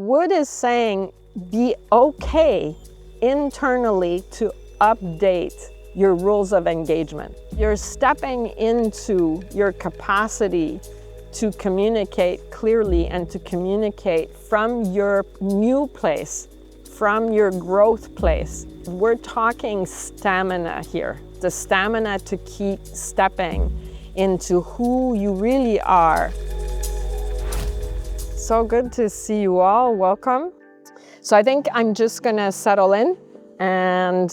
wood is saying be okay internally to update your rules of engagement. You're stepping into your capacity to communicate clearly and to communicate from your new place, from your growth place. We're talking stamina here, the stamina to keep stepping into who you really are. So good to see you all. Welcome. So I think I'm just gonna settle in and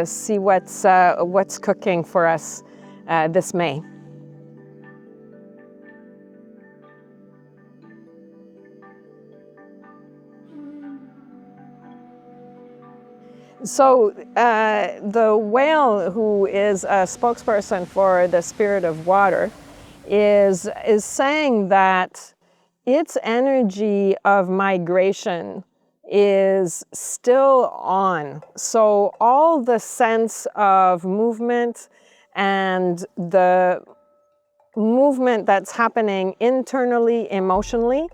see what's cooking for us this May. So the whale, who is a spokesperson for the spirit of water, is saying that its energy of migration is still on. So all the sense of movement and the movement that's happening internally, emotionally,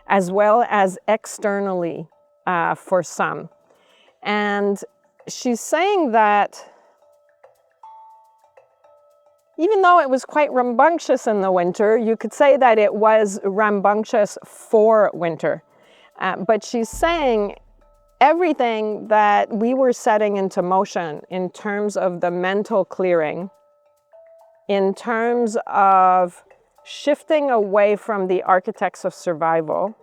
as well as externally for some. And she's saying that even though it was quite rambunctious in the winter, you could say that it was rambunctious for winter. But she's saying everything that we were setting into motion in terms of the mental clearing, in terms of shifting away from the architects of survival,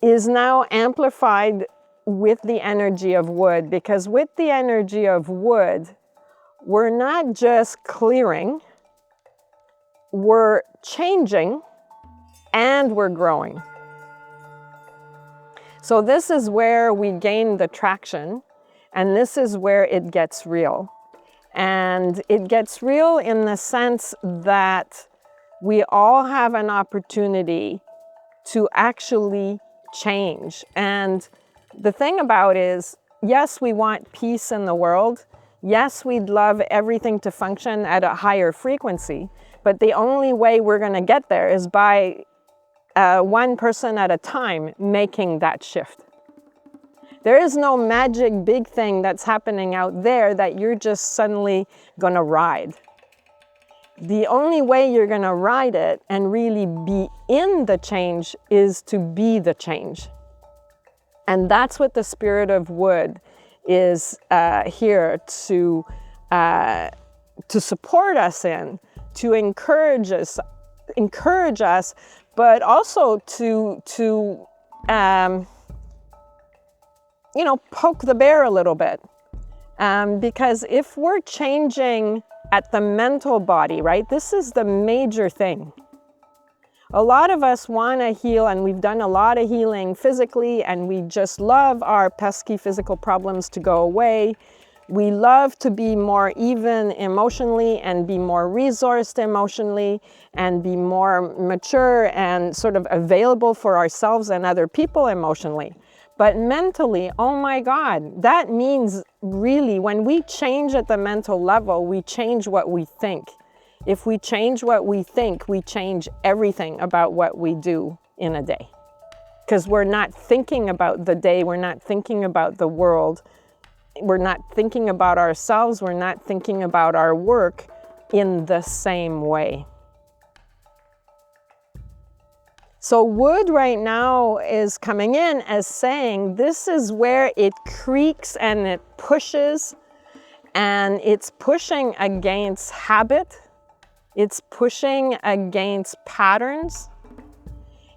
is now amplified with the energy of wood, because with the energy of wood, we're not just clearing, we're changing and we're growing. So this is where we gain the traction, and this is where it gets real. And it gets real in the sense that we all have an opportunity to actually change. And the thing about is, yes, we want peace in the world. Yes, we'd love everything to function at a higher frequency, but the only way we're going to get there is by one person at a time making that shift. There is no magic big thing that's happening out there that you're just suddenly going to ride. The only way you're going to ride it and really be in the change is to be the change. And that's what the spirit of wood is here to support us in, to encourage us, but also to poke the bear a little bit. Because if we're changing at the mental body, right, this is the major thing. A lot of us want to heal, and we've done a lot of healing physically, and we just love our pesky physical problems to go away. We love to be more even emotionally and be more resourced emotionally and be more mature and sort of available for ourselves and other people emotionally. But mentally, oh my God, that means really when we change at the mental level, we change what we think. If we change what we think, we change everything about what we do in a day. Because we're not thinking about the day, we're not thinking about the world, we're not thinking about ourselves, we're not thinking about our work in the same way. So wood right now is coming in as saying this is where it creaks and it pushes, and it's pushing against habit. It's pushing against patterns.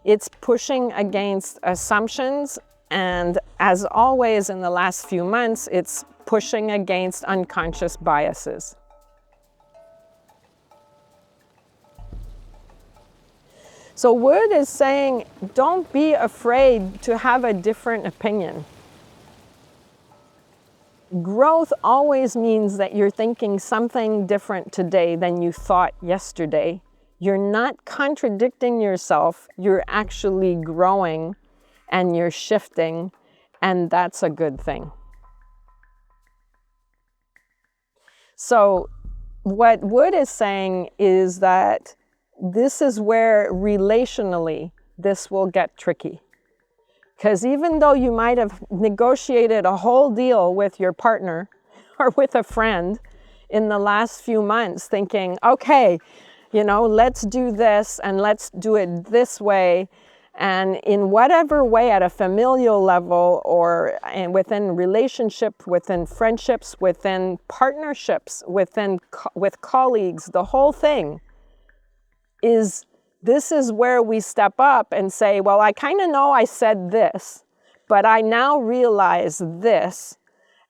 It's pushing against assumptions. And as always in the last few months, it's pushing against unconscious biases. So wood is saying, don't be afraid to have a different opinion. Growth always means that you're thinking something different today than you thought yesterday. You're not contradicting yourself, you're actually growing and you're shifting, and that's a good thing. So what Wood is saying is that this is where relationally this will get tricky. Because even though you might have negotiated a whole deal with your partner or with a friend in the last few months thinking, okay, you know, let's do this and let's do it this way. And in whatever way, at a familial level or within relationship, within friendships, within partnerships, with colleagues, the whole thing is, this is where we step up and say, well, I kind of know I said this, but I now realize this,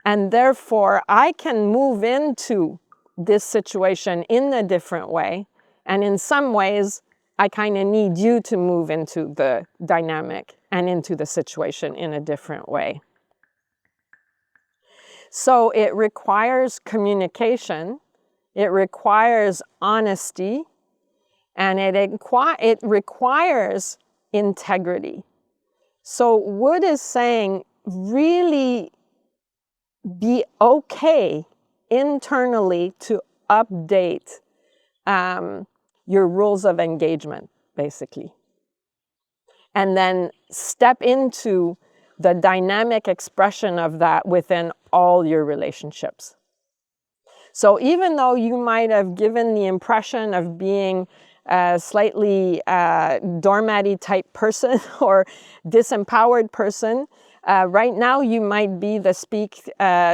and therefore I can move into this situation in a different way. And in some ways, I kind of need you to move into the dynamic and into the situation in a different way. So it requires communication, it requires honesty, and it requires integrity. So Wood is saying, really be okay internally to update your rules of engagement, basically. And then step into the dynamic expression of that within all your relationships. So even though you might have given the impression of being a slightly doormatty type person or disempowered person, right now you might be the speak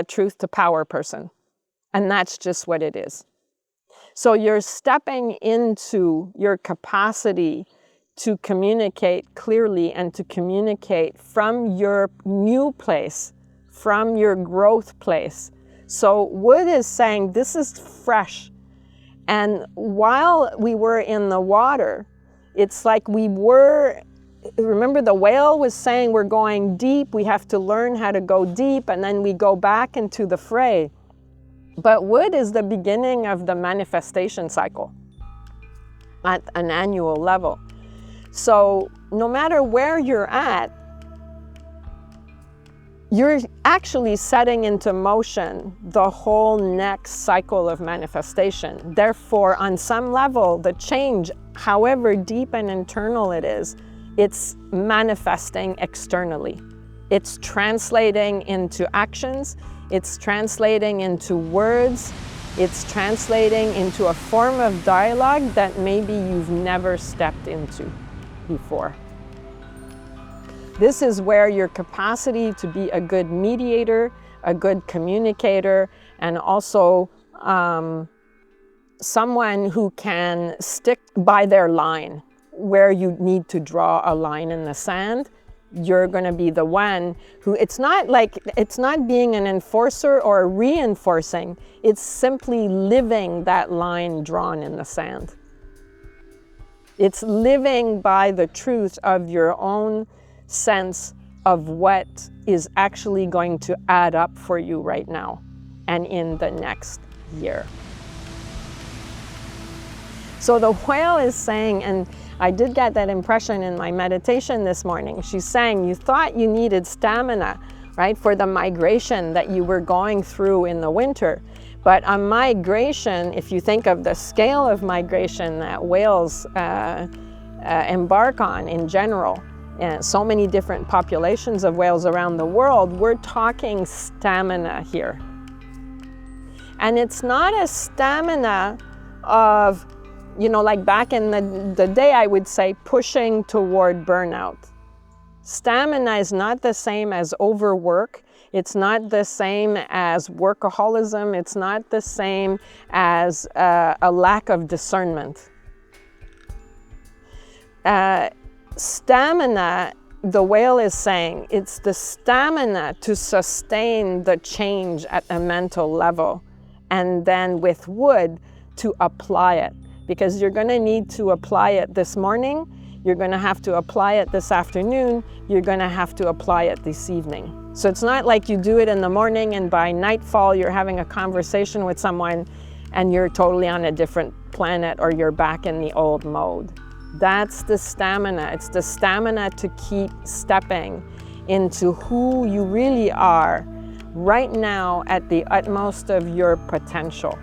truth to power person. And that's just what it is. So you're stepping into your capacity to communicate clearly and to communicate from your new place, from your growth place. So Wood is saying this is fresh. And while we were in the water, it's like remember the whale was saying we're going deep, we have to learn how to go deep, and then we go back into the fray. But Wood is the beginning of the manifestation cycle at an annual level. So no matter where you're at, you're actually setting into motion the whole next cycle of manifestation. Therefore, on some level, the change, however deep and internal it is, it's manifesting externally. It's translating into actions, it's translating into words, it's translating into a form of dialogue that maybe you've never stepped into before. This is where your capacity to be a good mediator, a good communicator, and also someone who can stick by their line where you need to draw a line in the sand. You're going to be the one who, it's not being an enforcer or reinforcing, it's simply living that line drawn in the sand. It's living by the truth of your own sense of what is actually going to add up for you right now and in the next year. So the whale is saying, and I did get that impression in my meditation this morning, she's saying you thought you needed stamina, right, for the migration that you were going through in the winter. But a migration, if you think of the scale of migration that whales embark on in general, so many different populations of whales around the world, we're talking stamina here. And it's not a stamina of, you know, like back in the day, I would say pushing toward burnout. Stamina is not the same as overwork. It's not the same as workaholism. It's not the same as a lack of discernment. Stamina, the whale is saying, it's the stamina to sustain the change at a mental level, and then with Wood to apply it, because you're going to need to apply it this morning, you're going to have to apply it this afternoon, you're going to have to apply it this evening. So it's not like you do it in the morning and by nightfall you're having a conversation with someone and you're totally on a different planet or you're back in the old mode. That's the stamina. It's the stamina to keep stepping into who you really are right now at the utmost of your potential.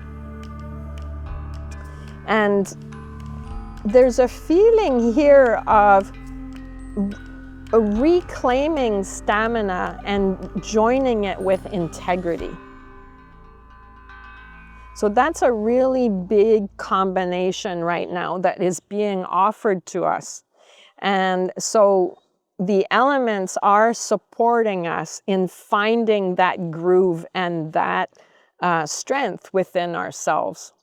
And there's a feeling here of reclaiming stamina and joining it with integrity. So that's a really big combination right now that is being offered to us. And so the elements are supporting us in finding that groove and that strength within ourselves.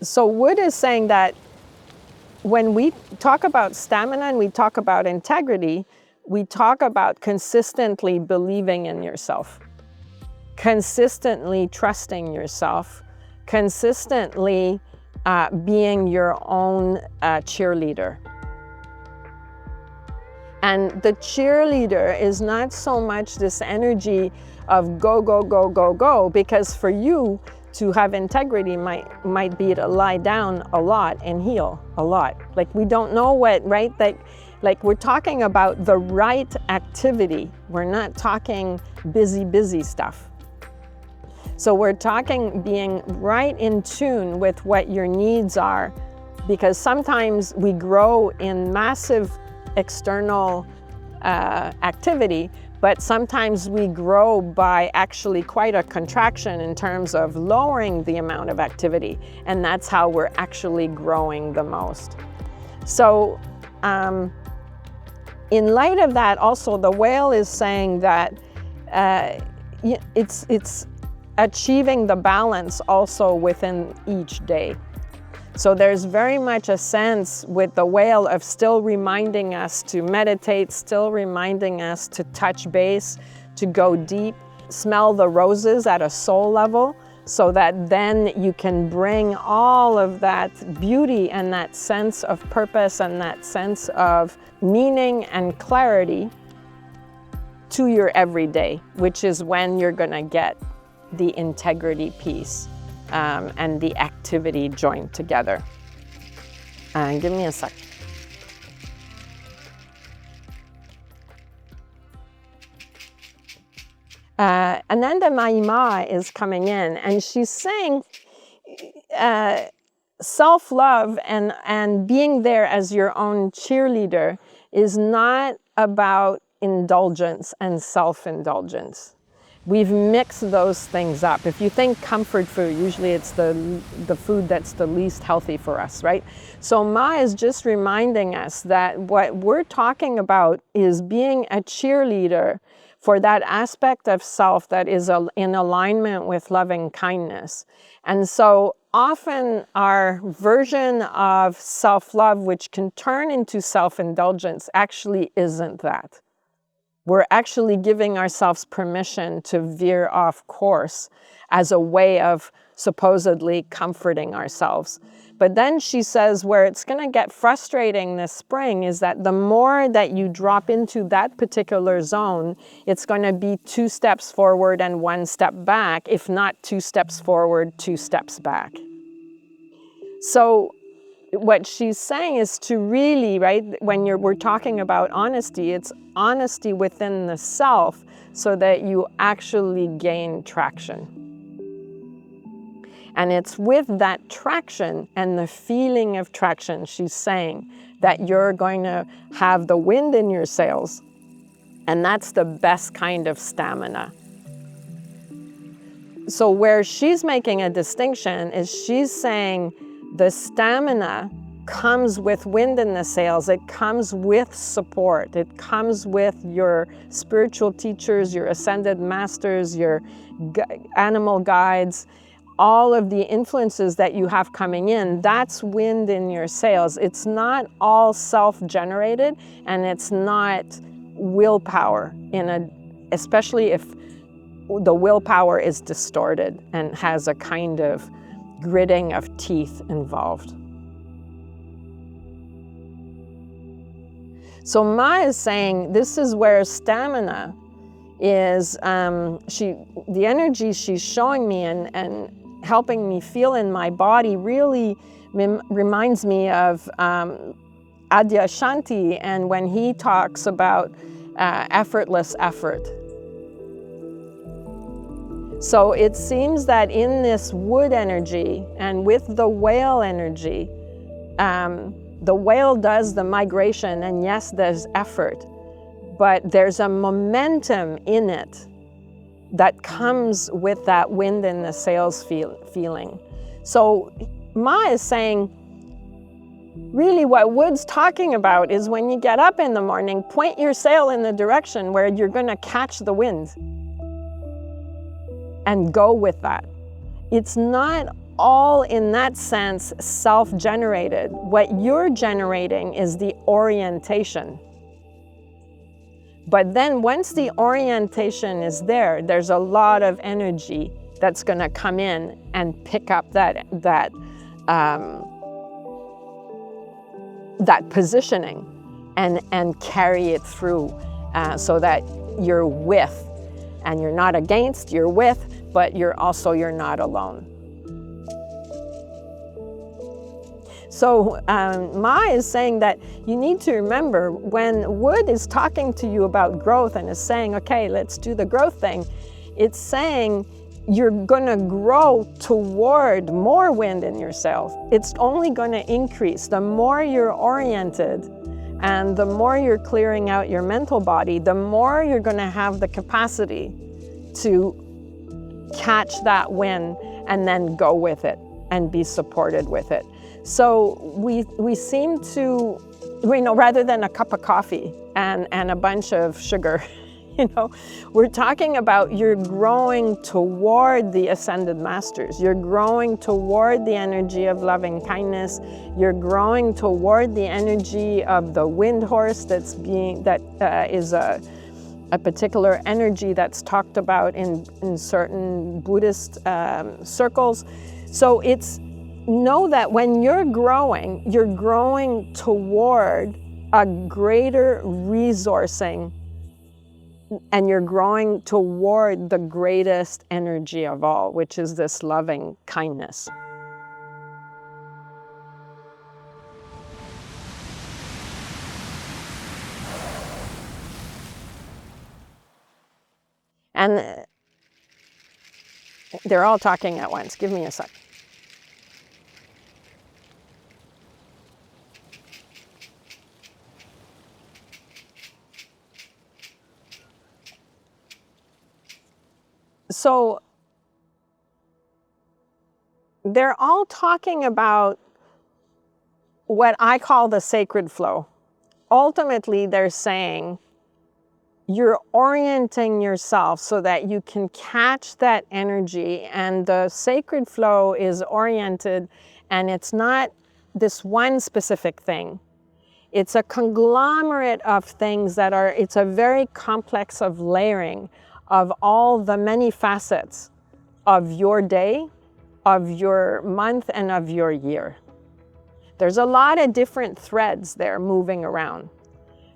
So Wood is saying that when we talk about stamina and we talk about integrity, we talk about consistently believing in yourself, consistently trusting yourself, consistently being your own cheerleader. And the cheerleader is not so much this energy of go, go, go, go, go, because for you to have integrity might be to lie down a lot and heal a lot. Like we don't know what, right? Like we're talking about the right activity. We're not talking busy stuff. So we're talking being right in tune with what your needs are, because sometimes we grow in massive external activity, but sometimes we grow by actually quite a contraction in terms of lowering the amount of activity, and that's how we're actually growing the most. So in light of that, also the whale is saying that it's achieving the balance also within each day. So there's very much a sense with the whale of still reminding us to meditate, still reminding us to touch base, to go deep, smell the roses at a soul level, so that then you can bring all of that beauty and that sense of purpose and that sense of meaning and clarity to your everyday, which is when you're gonna get the integrity piece. And the activity joined together. Give me a sec. Ānanda Mayī Mā is coming in, and she's saying self-love and being there as your own cheerleader is not about indulgence and self-indulgence. We've mixed those things up. If you think comfort food, usually it's the food that's the least healthy for us, right? So Ma is just reminding us that what we're talking about is being a cheerleader for that aspect of self that is in alignment with loving kindness. And so often our version of self-love, which can turn into self-indulgence, actually isn't that. We're actually giving ourselves permission to veer off course as a way of supposedly comforting ourselves. But then she says where it's going to get frustrating this spring is that the more that you drop into that particular zone, it's going to be 2 steps forward and 1 step back, if not 2 steps forward, 2 steps back. So what she's saying is to really, right, when we're talking about honesty, it's honesty within the self so that you actually gain traction. And it's with that traction and the feeling of traction, she's saying, that you're going to have the wind in your sails. And that's the best kind of stamina. So where she's making a distinction is she's saying the stamina comes with wind in the sails. It comes with support. It comes with your spiritual teachers, your ascended masters, your animal guides, all of the influences that you have coming in. That's wind in your sails. It's not all self-generated, and it's not willpower, especially if the willpower is distorted and has a kind of gritting of teeth involved. So Ma is saying this is where stamina is, the energy she's showing me and helping me feel in my body really reminds me of Adyashanti, and when he talks about effortless effort. So it seems that in this wood energy and with the whale energy, The whale does the migration, and yes, there's effort, but there's a momentum in it that comes with that wind in the sails feeling. So Ma is saying, really what Wood's talking about is when you get up in the morning, point your sail in the direction where you're going to catch the wind and go with that. It's not all, in that sense, self-generated. What you're generating is the orientation. But then once the orientation is there, there's a lot of energy that's going to come in and pick up that positioning and carry it through, so that you're with, and you're not against, you're with, but you're not alone. So Ma is saying that you need to remember when Wood is talking to you about growth and is saying, okay, let's do the growth thing, it's saying you're going to grow toward more wind in yourself. It's only going to increase. The more you're oriented and the more you're clearing out your mental body, the more you're going to have the capacity to catch that wind and then go with it and be supported with it. So we seem to, rather than a cup of coffee and a bunch of sugar, we're talking about you're growing toward the ascended masters. You're growing toward the energy of loving kindness. You're growing toward the energy of the wind horse that is a particular energy that's talked about in certain Buddhist circles. So know that when you're growing toward a greater resourcing, and you're growing toward the greatest energy of all, which is this loving kindness. And they're all talking at once. Give me a sec. So they're all talking about what I call the sacred flow. Ultimately, they're saying you're orienting yourself so that you can catch that energy, and the sacred flow is oriented, and it's not this one specific thing. It's a conglomerate of things it's a very complex of layering of all the many facets of your day, of your month, and of your year. There's a lot of different threads there moving around,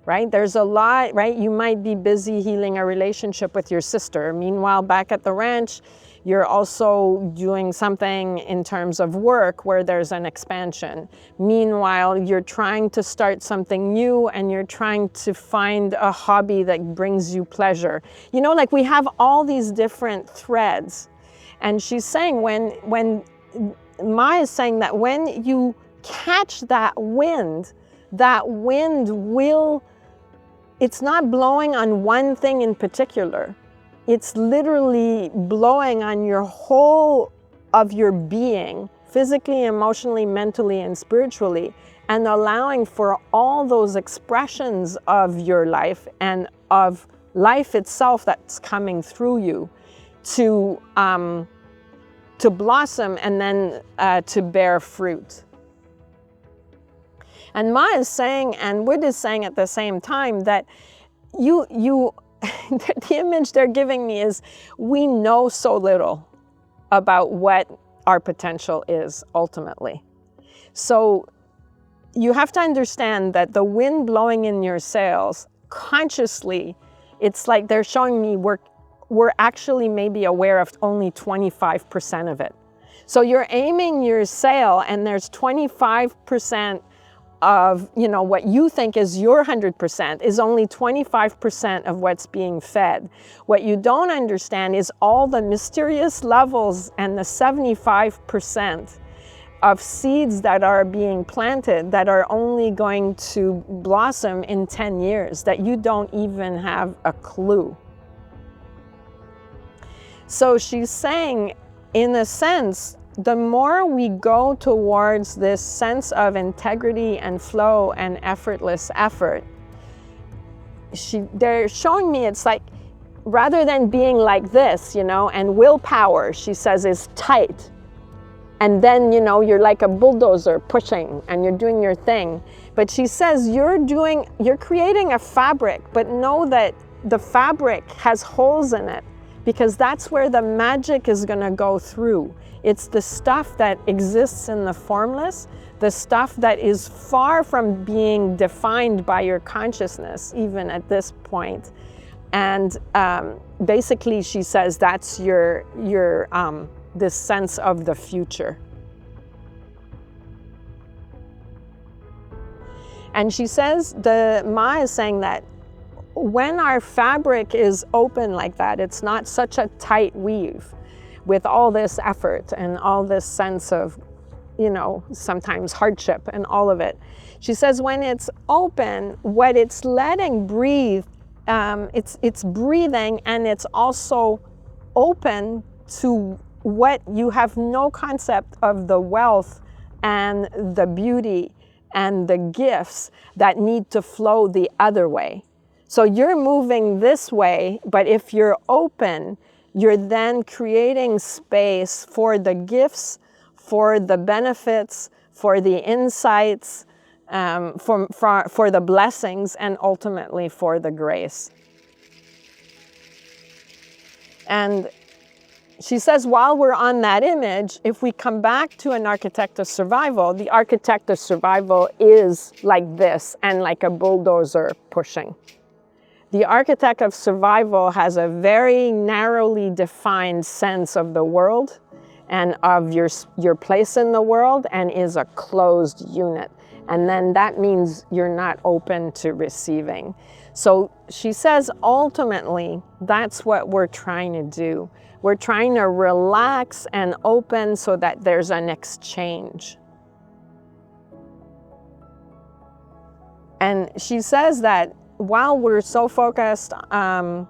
right? There's a lot, right? You might be busy healing a relationship with your sister. Meanwhile, back at the ranch, you're also doing something in terms of work where there's an expansion. Meanwhile, you're trying to start something new and you're trying to find a hobby that brings you pleasure. We have all these different threads. And she's saying when Ma is saying that when you catch that wind it's not blowing on one thing in particular. It's literally blowing on your whole of your being, physically, emotionally, mentally, and spiritually, and allowing for all those expressions of your life and of life itself that's coming through you to blossom and then to bear fruit. And Ma is saying, and Wood is saying at the same time, that the image they're giving me is we know so little about what our potential is ultimately. So you have to understand that the wind blowing in your sails consciously, it's like they're showing me we're actually maybe aware of only 25% of it. So you're aiming your sail and there's 25% of what you think is your 100% is only 25% of what's being fed. What you don't understand is all the mysterious levels and the 75% of seeds that are being planted that are only going to blossom in 10 years, that you don't even have a clue. So she's saying, in a sense, the more we go towards this sense of integrity and flow and effortless effort, they're showing me it's like, rather than being like this, and willpower, she says, is tight. And then, you're like a bulldozer pushing and you're doing your thing. But she says, you're creating a fabric, but know that the fabric has holes in it, because that's where the magic is going to go through. It's the stuff that exists in the formless, the stuff that is far from being defined by your consciousness, even at this point. And basically, she says that's this sense of the future. And she says, the Ma is saying that when our fabric is open like that, it's not such a tight weave with all this effort and all this sense of, sometimes hardship and all of it. She says when it's open, what it's letting breathe, it's breathing, and it's also open to what you have no concept of, the wealth and the beauty and the gifts that need to flow the other way. So you're moving this way, but if you're open, you're then creating space for the gifts, for the benefits, for the insights, for the blessings, and ultimately for the grace. And she says, while we're on that image, if we come back to an architect of survival, the architect of survival is like this and like a bulldozer pushing. The architect of survival has a very narrowly defined sense of the world and of your place in the world, and is a closed unit. And then that means you're not open to receiving. So she says, ultimately, that's what we're trying to do. We're trying to relax and open so that there's an exchange. And she says that while we're so focused on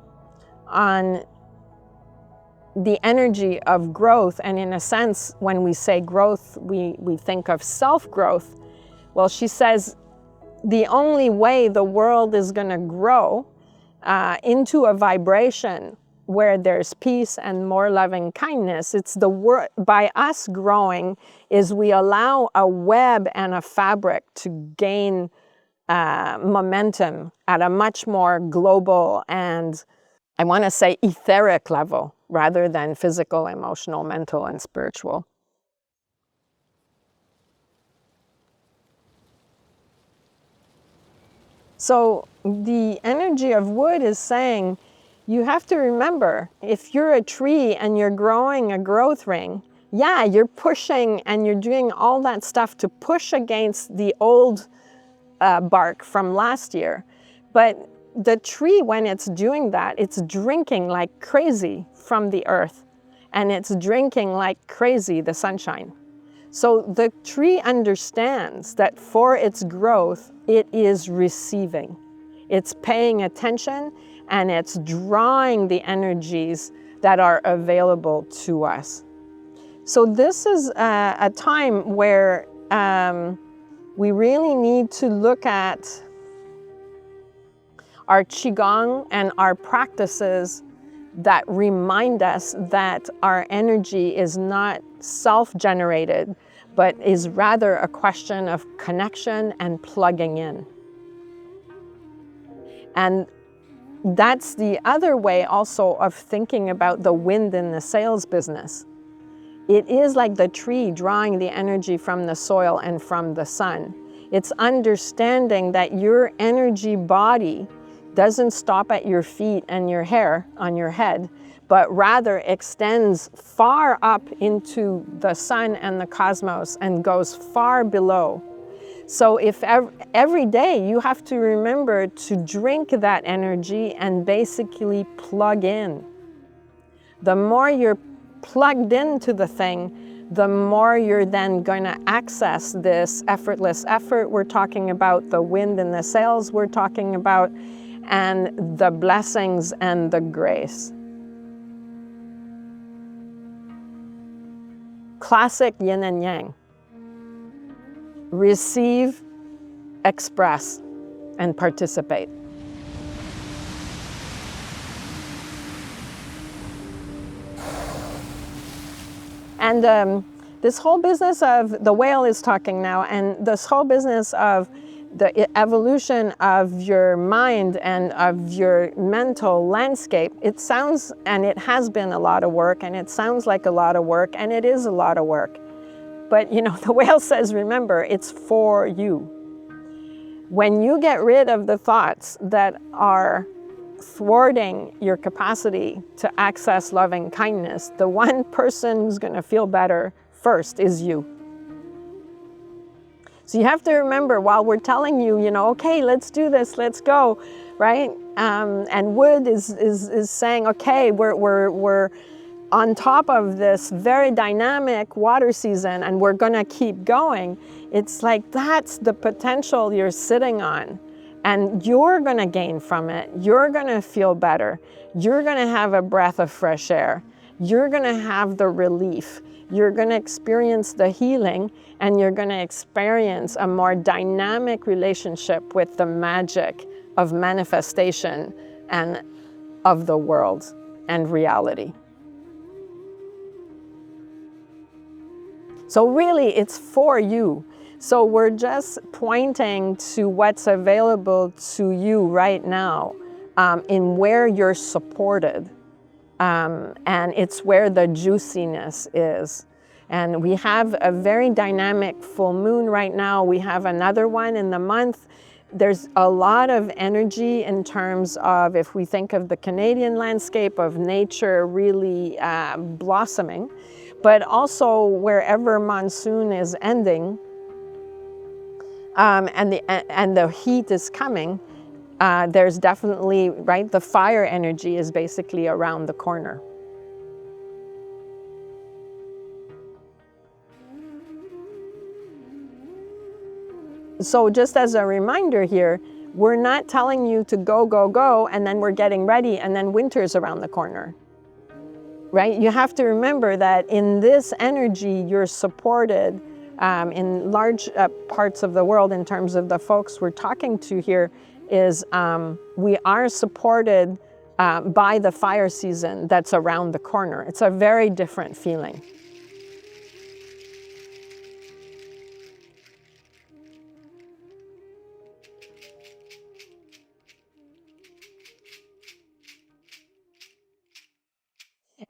the energy of growth, and in a sense, when we say growth, we think of self-growth. Well, she says the only way the world is going to grow into a vibration where there's peace and more loving kindness, it's by us growing, is we allow a web and a fabric to gain momentum at a much more global and, I want to say, etheric level, rather than physical, emotional, mental, and spiritual. So the energy of wood is saying, you have to remember, if you're a tree and you're growing a growth ring, yeah, you're pushing and you're doing all that stuff to push against the old bark from last year. But the tree, when it's doing that, it's drinking like crazy from the earth, and it's drinking like crazy the sunshine. So the tree understands that for its growth, it is receiving. It's paying attention, and it's drawing the energies that are available to us. So this is a time where we really need to look at our Qigong and our practices that remind us that our energy is not self-generated, but is rather a question of connection and plugging in. And that's the other way also of thinking about the wind in the sails business. It is like the tree drawing the energy from the soil and from the sun. It's understanding that your energy body doesn't stop at your feet and your hair on your head, but rather extends far up into the sun and the cosmos and goes far below. So if every day you have to remember to drink that energy and basically plug in. The more you're plugged into the thing, the more you're then going to access this effortless effort we're talking about, the wind and the sails we're talking about, and the blessings and the grace. Classic yin and yang. Receive, express, and participate. And this whole business of, the whale is talking now, and this whole business of the evolution of your mind and of your mental landscape, it sounds, and it has been a lot of work, and it sounds like a lot of work, and it is a lot of work. But you know, the whale says, remember, it's for you. When you get rid of the thoughts that are thwarting your capacity to access loving kindness, the one person who's going to feel better first is you. So you have to remember, while we're telling you, you know, okay, let's do this, let's go, right? And wood is saying, okay, we're on top of this very dynamic water season, and we're going to keep going. It's like, that's the potential you're sitting on. And you're going to gain from it. You're going to feel better. You're going to have a breath of fresh air. You're going to have the relief. You're going to experience the healing, and you're going to experience a more dynamic relationship with the magic of manifestation and of the world and reality. So really, it's for you. So we're just pointing to what's available to you right now, in where you're supported. And it's where the juiciness is. And we have a very dynamic full moon right now. We have another one in the month. There's a lot of energy in terms of, if we think of the Canadian landscape, of nature really blossoming, but also wherever monsoon is ending, and the heat is coming, there's definitely, right, the fire energy is basically around the corner. So just as a reminder here, we're not telling you to go, go, go, and then we're getting ready, and then winter's around the corner, right? You have to remember that in this energy, you're supported in large parts of the world. In terms of the folks we're talking to here, is we are supported by the fire season that's around the corner. It's a very different feeling.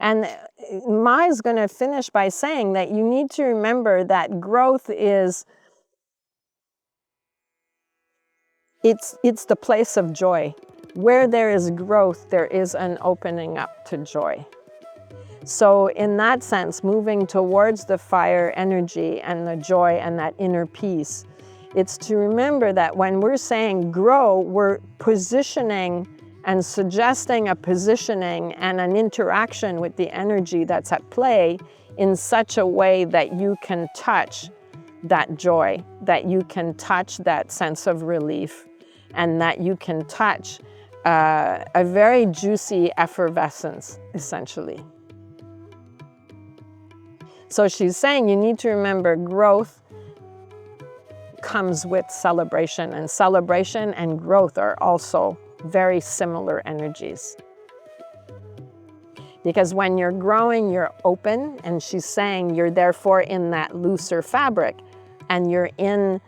And Ma is going to finish by saying that you need to remember that growth is, it's the place of joy. Where there is growth, there is an opening up to joy. So in that sense, moving towards the fire energy and the joy and that inner peace, it's to remember that when we're saying grow, we're positioning and suggesting a positioning and an interaction with the energy that's at play in such a way that you can touch that joy, that you can touch that sense of relief, and that you can touch a very juicy effervescence, essentially. So she's saying you need to remember growth comes with celebration, and celebration and growth are also very similar energies. Because when you're growing, you're open, and she's saying you're therefore in that looser fabric, and you're in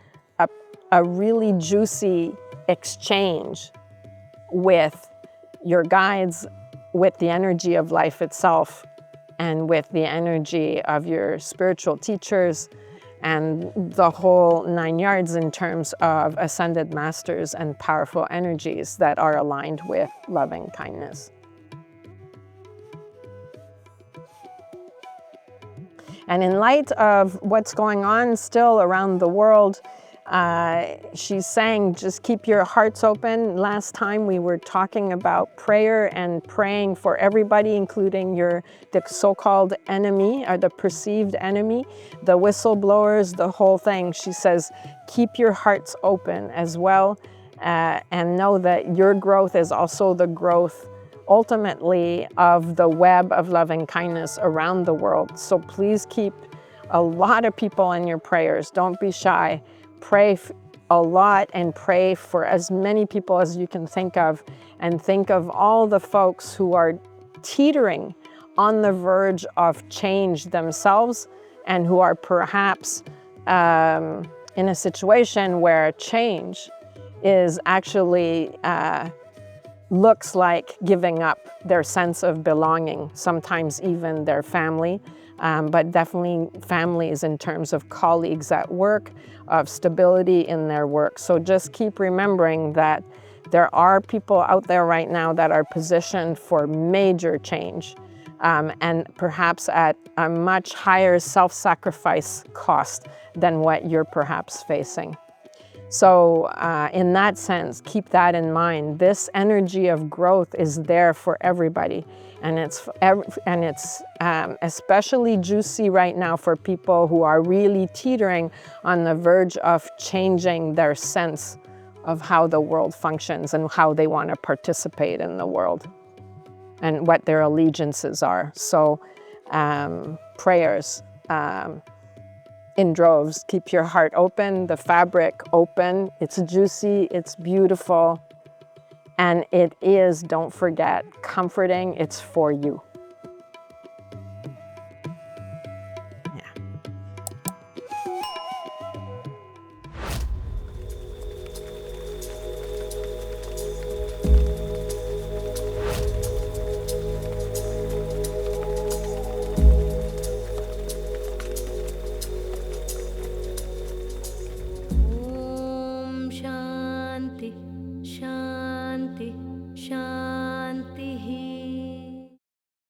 a really juicy exchange with your guides, with the energy of life itself, and with the energy of your spiritual teachers, and the whole 9 yards in terms of ascended masters and powerful energies that are aligned with loving kindness. And in light of what's going on still around the world, She's saying, just keep your hearts open. Last time we were talking about prayer and praying for everybody, including the so-called enemy or the perceived enemy, the whistleblowers, the whole thing. She says, keep your hearts open as well, and know that your growth is also the growth ultimately of the web of loving kindness around the world. So please keep a lot of people in your prayers. Don't be shy. Pray a lot and pray for as many people as you can think of, and think of all the folks who are teetering on the verge of change themselves and who are perhaps in a situation where change is actually looks like giving up their sense of belonging, sometimes even their family, but definitely families in terms of colleagues at work, of stability in their work. So just keep remembering that there are people out there right now that are positioned for major change, and perhaps at a much higher self-sacrifice cost than what you're perhaps facing. So in that sense, keep that in mind. This energy of growth is there for everybody. And it's especially juicy right now for people who are really teetering on the verge of changing their sense of how the world functions and how they want to participate in the world and what their allegiances are. So prayers. In droves. Keep your heart open, the fabric open. It's juicy, it's beautiful, and it is, don't forget, comforting. It's for you. Yeah. Shanti, Shanti, Shanti.